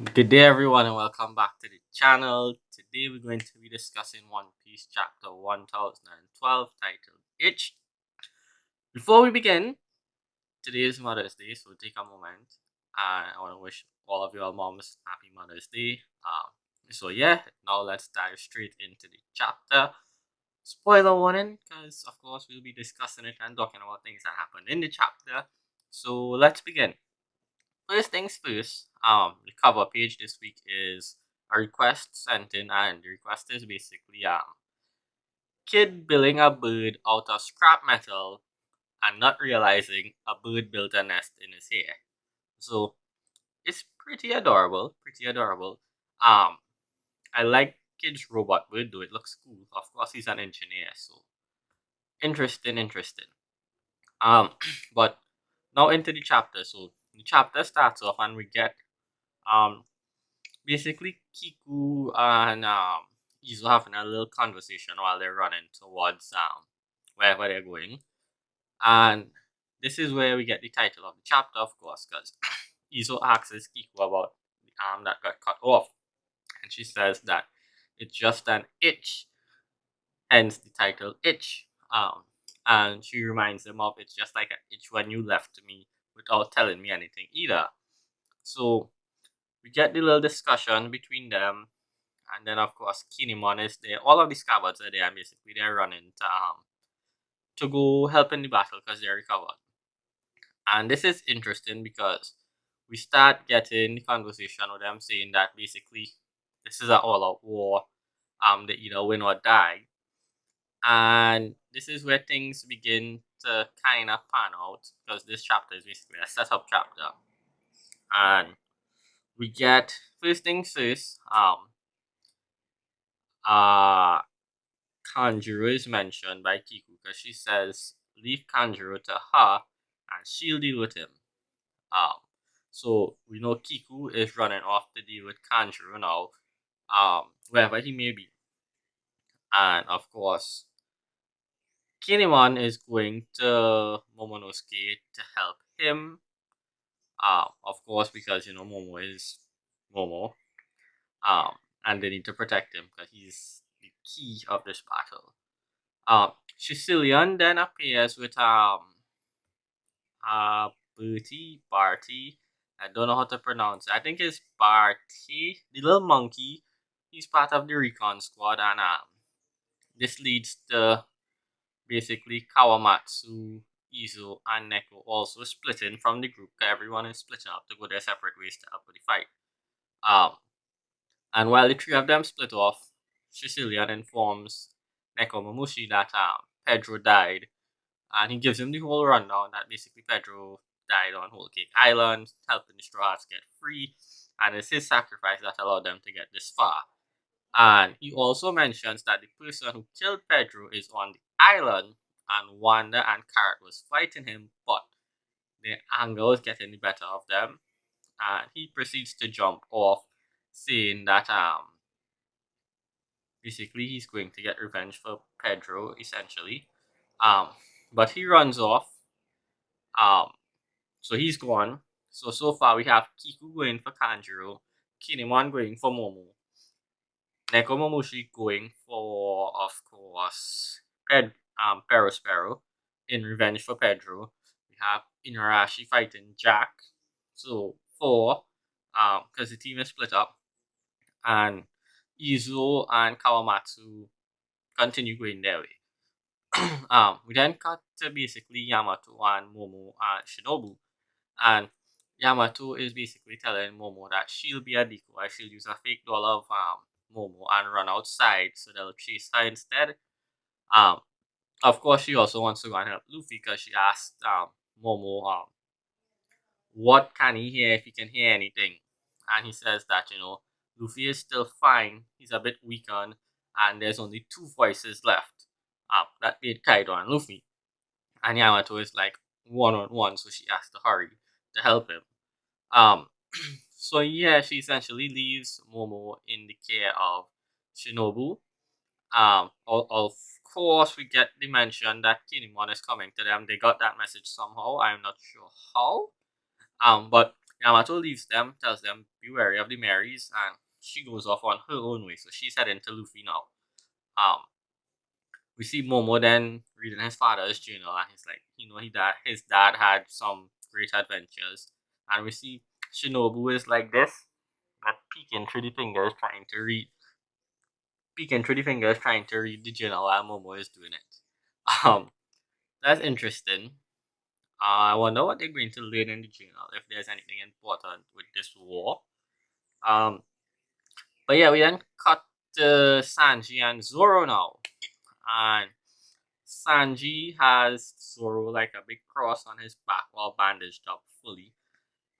Good day, everyone, and welcome back to the channel. Today, we're going to be discussing One Piece Chapter 1012 titled Itch. Before we begin, today is Mother's Day, so take a moment and I want to wish all of your moms happy Mother's Day. Now let's dive straight into the chapter. Spoiler warning, because of course, we'll be discussing it and talking about things that happened in the chapter. So, let's begin. First things first, the cover page this week is a request sent in, and the request is basically kid building a bird out of scrap metal and not realizing a bird built a nest in his hair. So it's pretty adorable, pretty adorable. Um, I like kid's robot bird though; it looks cool. Of course, he's an engineer, so interesting, interesting. Um, but now into the chapter. So the chapter starts off, and we get um basically Kiku and Izo having a little conversation while they're running towards wherever they're going. And this is where we get the title of the chapter, of course, because Izo asks Kiku about the arm that got cut off. And she says that it's just an itch, hence the title Itch. And she reminds him of it's just like an itch when you left me without telling me anything either. So we get the little discussion between them. And then of course Kinemon is there. All of the scabbards are there, and basically they're running to go help in the battle because they're recovered. And this is interesting because we start getting the conversation with them saying that basically this is an all-out war. They either win or die. And this is where things begin to kind of pan out because this chapter is basically a setup chapter. And we get first things first. Uh Kanjuro is mentioned by Kiku because she says, leave Kanjuro to her and she'll deal with him. Um, so we know Kiku is running off to deal with Kanjuro now, wherever he may be. And of course, Kinemon is going to Momonosuke to help him. Of course, because Momo is Momo. And they need to protect him because he's the key of this battle. Sicilian then appears with Barty. I don't know how to pronounce it. I think it's Barty, the little monkey. He's part of the recon squad, and this leads to basically Kawamatsu, Izo, and Neko also splitting from the group. Everyone is splitting up to go their separate ways to help with the fight. Um, and while the three of them split off, Sicilian informs Nekomamushi that Pedro died, and he gives him the whole rundown that basically Pedro died on Whole Cake Island, helping the Straw Hats get free, and it's his sacrifice that allowed them to get this far. And he also mentions that the person who killed Pedro is on the island, and Wanda and Carrot was fighting him, but their anger was getting the better of them, and he proceeds to jump off, saying that basically he's going to get revenge for Pedro, essentially. Um, but he runs off. Um, So he's gone. So far we have Kiku going for Kanjuro, Kinemon going for Momo, Nekomamushi going for, of course, Perospero in revenge for Pedro. We have Inarashi fighting Jack. So four, because the team is split up, and Izo and Kawamatsu continue going their way. We then cut to basically Yamato and Momo and Shinobu. And Yamato is basically telling Momo that she'll be a decoy. She'll use a fake doll of Momo and run outside so they'll chase her instead. Um, of course, she also wants to go and help Luffy because she asked Momo what can he hear if he can hear anything. And he says that, Luffy is still fine. He's a bit weakened and there's only two voices left. That being Kaido and Luffy. And Yamato is like one on one, so she has to hurry to help him. Um, so yeah, she essentially leaves Momo in the care of Shinobu. Of course, we get the mention that Kinemon is coming to them. They got that message somehow. I'm not sure how. But Yamato leaves them, tells them, be wary of the Marys, and she goes off on her own way. So she's heading to Luffy now. Um, we see Momo then reading his father's journal, and he's like, his dad had some great adventures. And we see Shinobu is like this, but peeking through the fingers, trying to read the journal while Momo is doing it. That's interesting. I wonder what they're going to learn in the journal, if there's anything important with this war. Um, but yeah, we then cut to Sanji and Zoro now. And Sanji has Zoro like a big cross on his back while bandaged up fully.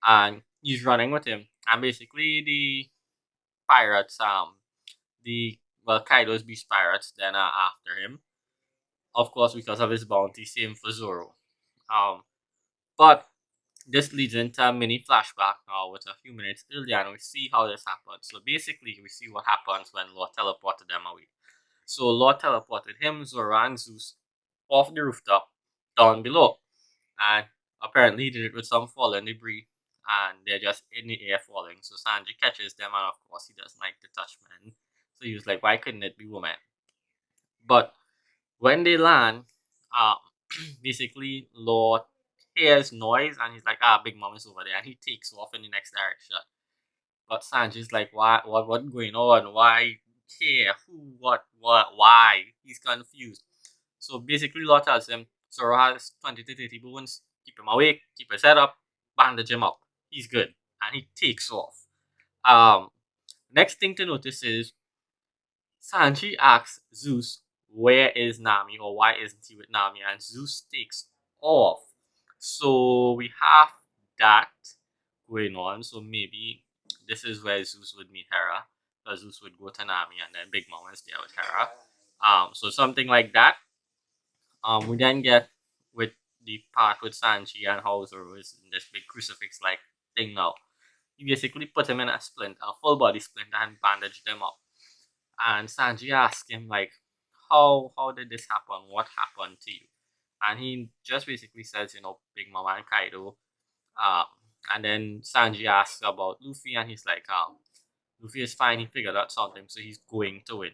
And he's running with him. And basically the pirates, Kaido's beast pirates then are after him. Of course, because of his bounty, same for Zoro. But this leads into a mini flashback now with a few minutes earlier, and we see how this happens. So basically, we see what happens when Law teleported them away. So Law teleported him, Zoro, and Zeus off the rooftop down below. And apparently he did it with some fallen debris, and they're just in the air falling. So Sanji catches them, and of course he doesn't like to touch men. So he was like, why couldn't it be women? But when they land, um, basically Law hears noise, and he's like, Big Mom is over there, and he takes off in the next direction. But Sanji's like, what's going on? Why here? Who, why? He's confused. So basically, Law tells him, Zoro has 20 to 30 bones, keep him awake, keep his head up, bandage him up. He's good. And he takes off. Next thing to notice is Sanji asks Zeus, where is Nami, or why isn't he with Nami? And Zeus takes off. So we have that going on. So maybe this is where Zeus would meet Hera. Because Zeus would go to Nami, and then Big Mom is there with Hera. So something like that. We then get with the part with Sanji and how Zoro is in this big crucifix like thing now. You basically put him in a splint, a full body splint, and bandage them up. And Sanji asks him like, how did this happen? What happened to you? And he just basically says, Big Mom and Kaido. Um, and then Sanji asks about Luffy, and he's like, Luffy is fine. He figured out something, so he's going to win.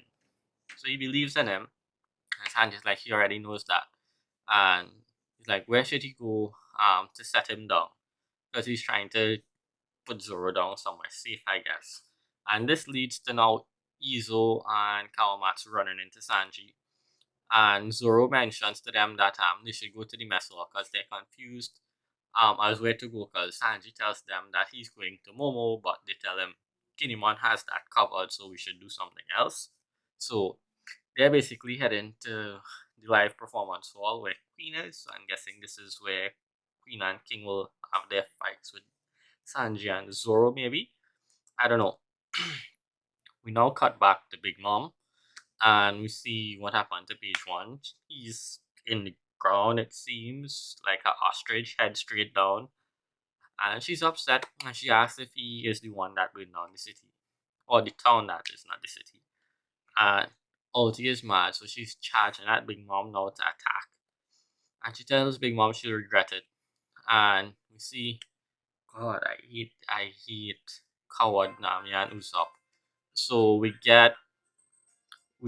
So he believes in him. And Sanji's like, he already knows that. And he's like, where should he go to set him down? Because he's trying to put Zoro down somewhere safe, I guess. And this leads to now Izo and Kawamatsu running into Sanji. And Zoro mentions to them that they should go to the mess hall because they're confused as where to go, because Sanji tells them that he's going to Momo, but they tell him Kinemon has that covered, so we should do something else. So they're basically heading to the live performance hall where Queen is. So I'm guessing this is where Queen and King will have their fights with Sanji and Zoro, maybe. I don't know. We now cut back to Big Mom, and we see what happened to Page One. He's in the ground, it seems, like an ostrich, head straight down. And she's upset, and she asks if he is the one that burned down the city. Or the town, that is, not the city. And Ulti is mad, so she's charging at Big Mom now to attack. And she tells Big Mom she'll regret it. And we see, God, I hate coward Nami and Usopp. So we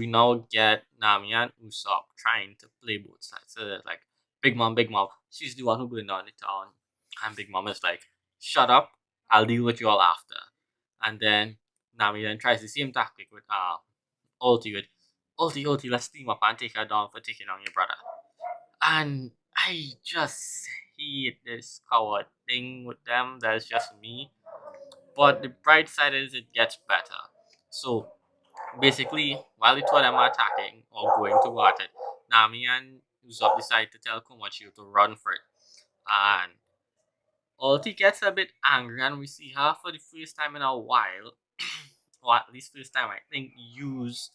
now get Nami and Usopp trying to play both sides. So like, Big Mom, she's the one who burned down the town. And Big Mom is like, shut up, I'll deal with you all after. And then Nami then tries the same tactic with Ulti with Ulti, let's team up and take her down for taking on your brother. And I just hate this coward thing with them. That's just me. But the bright side is it gets better. So basically, while the two of them are attacking or going toward it, Nami and Usopp decide to tell Komachi to run for it. And Ulti gets a bit angry, and we see her for the first time in a while, or at least first time I think, use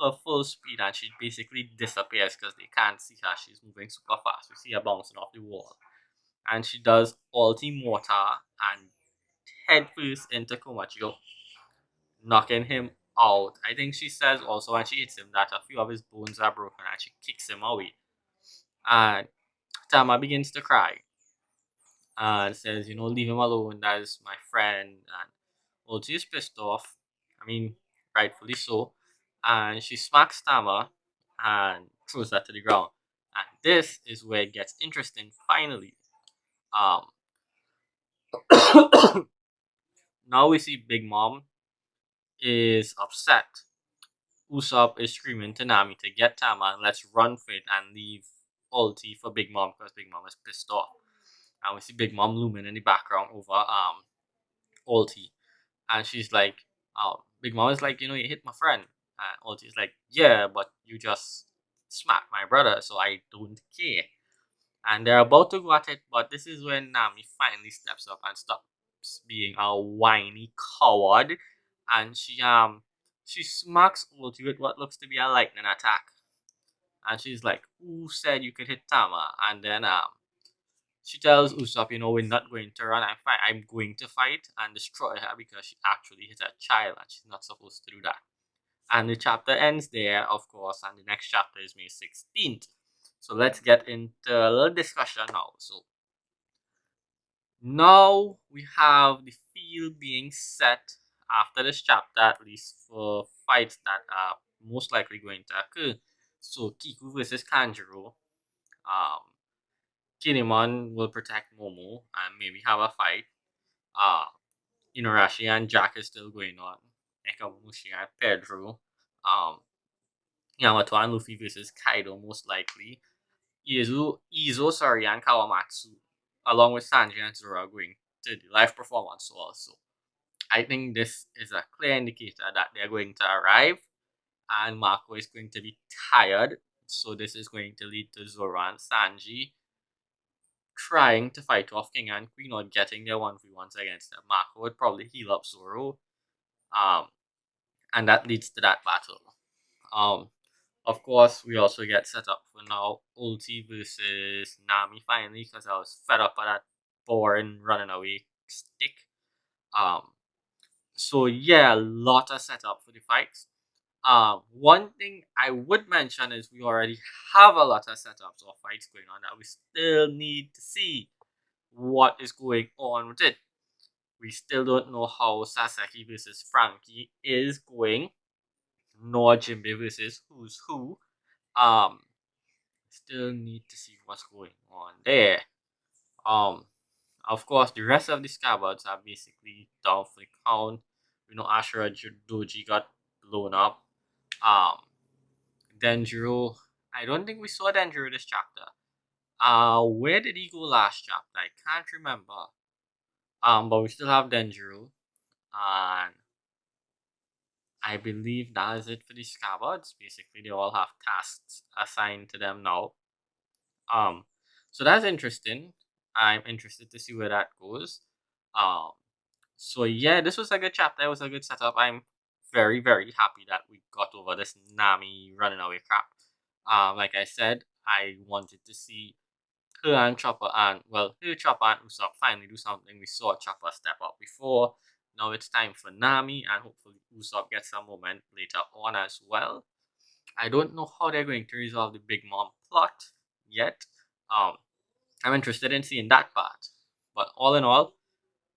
her full speed, and she basically disappears because they can't see her. She's moving super fast. We see her bouncing off the wall. And she does Ulti Mortar and head first into Komachi, knocking him out. I think she says also when she hits him that a few of his bones are broken, and she kicks him away. And Tama begins to cry. and says, leave him alone. That is my friend. And Ulti is pissed off. I mean, rightfully so. And she smacks Tama and throws her to the ground. And this is where it gets interesting finally. Um, now we see Big Mom is upset. Usopp is screaming to Nami to get Tama and let's run for it and leave Ulti for Big Mom because Big Mom is pissed off. And we see Big Mom looming in the background over Ulti. And she's like, Big Mom is like, you hit my friend. And Ulti's like, yeah, but you just smacked my brother, so I don't care. And they're about to go at it, but this is when Nami finally steps up and stops being a whiny coward, and she smacks Ulti with what looks to be a lightning attack. And she's like, "Who said you could hit Tama?" And then she tells Usopp, we're not going to run and fight. I'm going to fight and destroy her because she actually hit a child and she's not supposed to do that. And the chapter ends there, of course, and the next chapter is May 16th. So let's get into a little discussion now. So now we have the field being set after this chapter, at least for fights that are most likely going to occur. So Kiku versus Kanjuro. Um, Kinemon will protect Momo and maybe have a fight. Uh, Inuarashi and Jack is still going on. Nekamushi and Pedro. Um, Yamato and Luffy versus Kaido, most likely. Izo, and Kawamatsu, along with Sanji and Zoro, are going to the live performance also. I think this is a clear indicator that they're going to arrive and Marco is going to be tired. So this is going to lead to Zoro and Sanji trying to fight off King and Queen or getting their 1v1s against them. Marco would probably heal up Zoro. Um, and that leads to that battle. Um, of course, we also get set up for now Ulti versus Nami finally because I was fed up by that boring running away stick. So yeah, a lot of setup for the fights. One thing I would mention is we already have a lot of setups or fights going on that we still need to see what is going on with it. We still don't know how Sasaki versus Frankie is going, nor Jinbe versus who's who. Um, Still need to see what's going on there. Um, of course, the rest of the scabbards are basically down for the count. Ashura Doji got blown up. Um, Denjiro, I don't think we saw Denjiro this chapter. Where did he go last chapter? I can't remember. But we still have Denjiro, and I believe that is it for the scabbards. Basically, they all have tasks assigned to them now. Um, so that's interesting. I'm interested to see where that goes. Um, so yeah, this was a good chapter. It was a good setup. I'm very, very happy that we got over this Nami running away crap. Like I said, I wanted to see her and Chopper and her Chopper and Usopp finally do something. We saw Chopper step up before. Now it's time for Nami, and hopefully Usopp gets some moment later on as well. I don't know how they're going to resolve the Big Mom plot yet. Um, I'm interested in seeing that part. But all in all,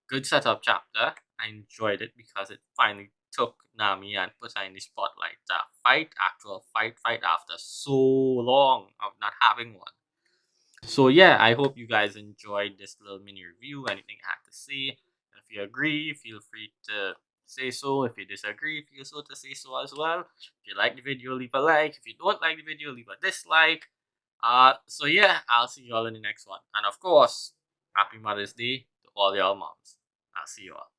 good setup chapter. I enjoyed it because it finally took Nami and put her in the spotlight. Actual fight after so long of not having one. So yeah, I hope you guys enjoyed this little mini review. Anything I had to say. If you agree, feel free to say so. If you disagree, feel so to say so as well. If you like the video, leave a like. If you don't like the video, leave a dislike. So yeah, I'll see you all in the next one. And of course, happy Mother's Day to all y'all moms. I'll see you all.